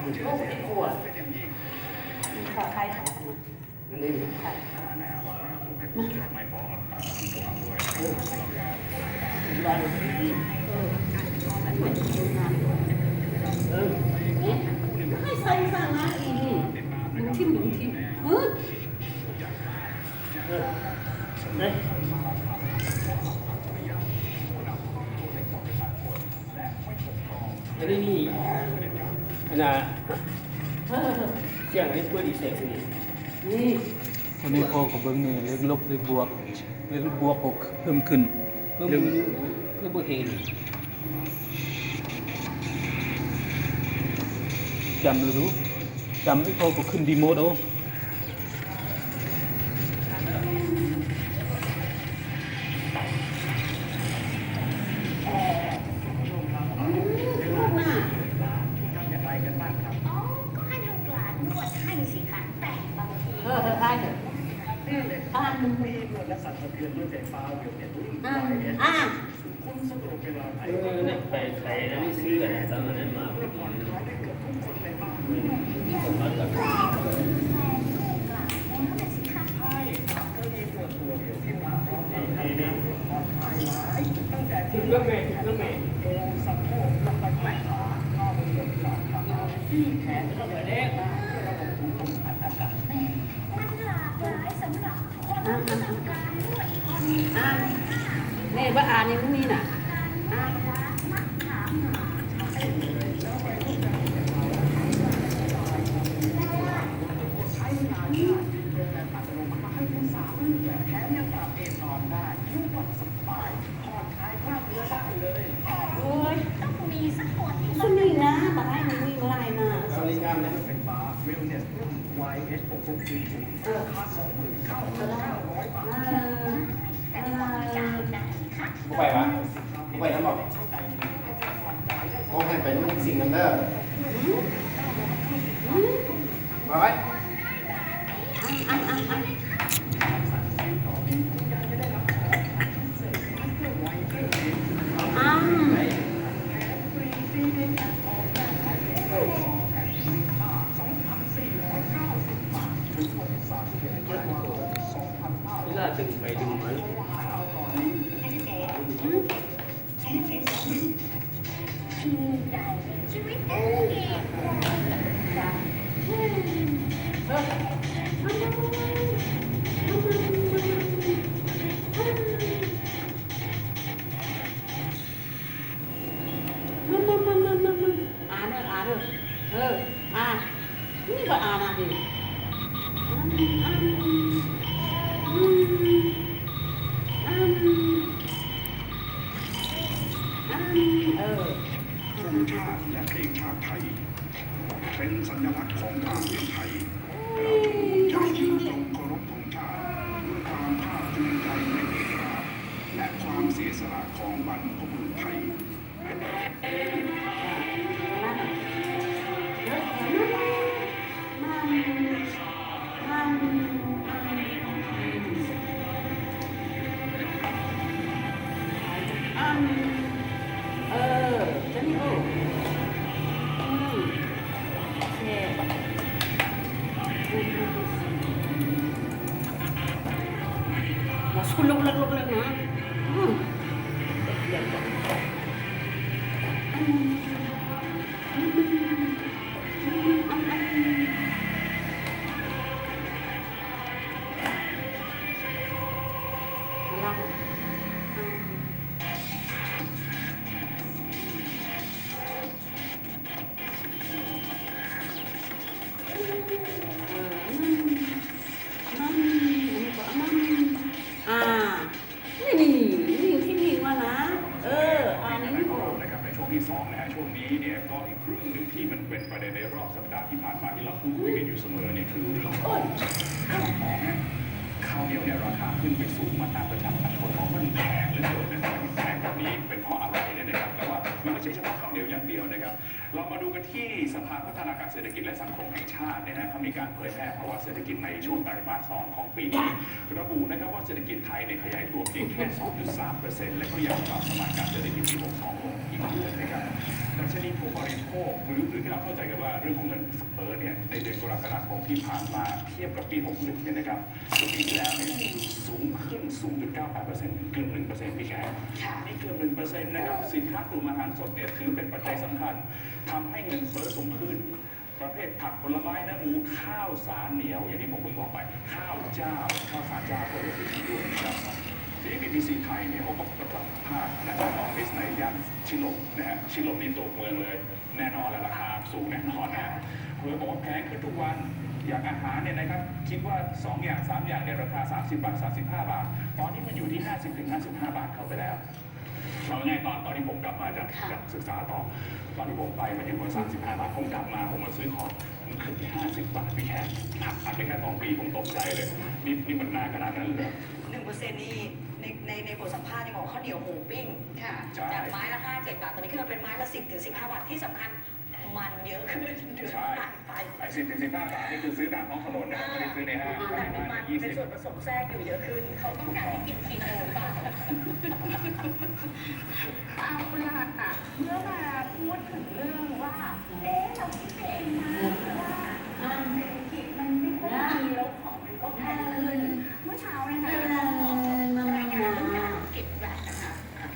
โอ้ไม่กลัวมีข้าวไข่ของมันนี่ไข่บ้านให้ใส่สั่งนะอีนี่หนุ่มทิมเนี่ยอันนี้นี่อันน่ะเสียงนี้เพื่อดีเซลนี่วันนี้พ่อของเบิ้งนี่เลขลบเลขบวกเลขบวกหกเพิ่มขึ้นเพิ่มคือบวกเห็นจำเลยรู้จำไม่พอก็ขึ้นดีโมดเอาได้เถอะมีหน่วยและสั่นสะเทือนด้วยไฟฟ้าอยู่เนี่ยคุณสะดวกเวลาไหนเนี่ยไปไทยแล้วนี่ซื้อกันตอนนั้นมาได้เกือบทุกคนในบ้านใช่ก็มีปวดตัวอยู่ที่มาพร้อมกับปลอดภัยหลายตั้งแต่ที่โสะโพกลงไปแตะขาข้อมือลงหลังขาที่แขนก็เลยเล็กนะระบบภูมิคุ้มกันอากาศนี่บ้าอ่านนี่นี่น่ะเป็นฟ้าเวลเนสรุ่น YH 6640ราคา 29,900 บาทผู้ไปวะผู้ไปทั้งหมดโอ้ให้เป็นสิ่งนั้นเด้อมาไว้เวลาดึงไปดึงมานี่ก็อ่านอ่ะดิธงชาติและเพลงชาติไทยเป็นสัญลักษณ์ของการเป็นไทยเราจะยืนตรงเคารพธงชาติด้วยความภาคภูมิใจในเอกราชและความเสียสละของบรรพบุรุษไทยจะนี่โอ้มาสุลกนะนี่ที่นี่ว่านะอันนี้นะครับในช่วงที่2นะฮะช่วงนี้เนี่ยก็อีกเรื่องหนึ่งที่มันเป็นประเด็นในรอบสัปดาห์ที่ผ่านมาที่เราพูดคุยกันอยู่เสมอเนี่ยคือเรื่องของข้าวเหนียวเนี่ยราคาขึ้นไปสูงมาตามประชาชนคนบอกมันแพงเหลือเกินนะครับแพงแบบนี้เป็นเพราะอะไรเนี่ยนะครับแต่ว่ามันไม่ใช่เฉพาะข้าวเหนียวอย่างเดียวนะครับเรามาดูกันที่สภาพัฒนาการเศรษฐกิจและสังคมแห่งชาติเนี่ยนะเขามีการเผยแพร่ภาวะเศรษฐกิจในช่วงไตรมาส 2ของปีนี้ระบุนะครับว่าเศรษฐกิจไทยเนี่ยขยายตัวเพียงแค่ 2.3% และก็ยังปรับประมาณการเศรษฐกิจปี 62 ลงอีกด้วยนะครับ ดัชนีผู้บริโภคหรือที่เราเข้าใจกันว่าเรื่องของเงินเฟ้อเนี่ยในเดือนกรกฎาคมที่ผ่านมาเทียบกับปี 61 เนี่ยนะครับปีที่แล้วเนี่ยสูงขึ้น 0.98%เกือบ 1%พี่แขกนี่เกือบ 1%นะครับสินค้ากลุ่มอาหารสดเนี่ยถือเป็นปัจจัยสำคัญทำให้เงินเฟ้อสูงขึ้น ประเภทผักผลไม้เนื้อหมูข้าวสารเหนียวอย่างที่ผมเพิ่งบอกไปข้าวเจ้าข้าวสารเจ้าก็รวมไปถึงด้วยนะครับทีนี้ BBC ไทยเนี่ยเขาก็ประกาศภาพนะครับออฟฟิศในย่านชิโลนะฮะชิโลนี่ตัวเมืองเลย แน่นอนและราคาสูงแน่นอนนะเพื่อบอกว่าแพงขึ้นทุกวันอย่างอาหารเนี่ยนะครับคิดว่า2อย่าง3อย่างเนี่ยราคา30 บาท35 บาทตอนนี้มันอยู่ที่50 ถึง 55 บาทเข้าไปแล้วเราง่ายตอนที่ผมกลับมาจากศึกษาต่อตอนที่ผมไปมันอยู่บน35 บาทผมกลับมาผมมาซื้อของมันขึ้นที่50 บาทพี่แค่หักไปแค่2 ปีผมตกใจเลยนี่มันนานขนาดนั้นเลย 1%นี่ในบทสัมภาษณ์ที่บอกข้าวเหนียวหมูปิ้งค่ะจากไม้ละ5-7 บาทตอนนี้ขึ้นมาเป็นไม้ละ10 ถึง 15 บาทที่สำคัญมันเยอะขึ้นเดือนผ่านไป ไอ้10 ถึง 15 บาทนี่คือซื้อตามท้องถนนนะครับไม่ได้ซื้อในห้าง แต่มีมันเป็นส่วนผสมแทรกอยู่เยอะขึ้นเขาต้องการให้กินคีโตหรือเปล่าเอาล่ะค่ะเมื่อมาพูดถึงเรื่องว่าเราคิดเองนะว่าเศรษฐกิจมันไม่ค่อยดีแล้วของมันก็แพงขึ้นเมื่อเช้าเลยนะรายงานเรื่องการเก็บแวตนะคะ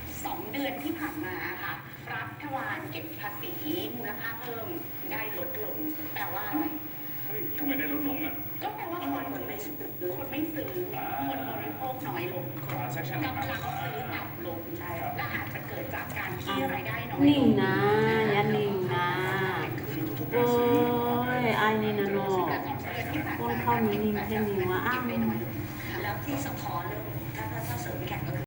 2 เดือนที่ผ่านมาค่ะรัฐบาลเก็บภาษีมูลค่าเพิ่มได้ลดลงแปลว่าอะไร เฮ้ยทำไมได้ลดลงนะ ก็แปลว่าคนไม่ซื้อคนบริโภคน้อยลงกำลังซื้อต่ำลงและอาจจะเกิดจากการที่รายได้น้อยลง นิ่งนะอย่านิ่งนะโอ้ยไอ้นี่นะเนาะคนเข้านิ่งๆแค่นี้ว่าอ้าว แล้วที่สะท้อนเรื่องถ้าเสริมพี่แขกก็คือ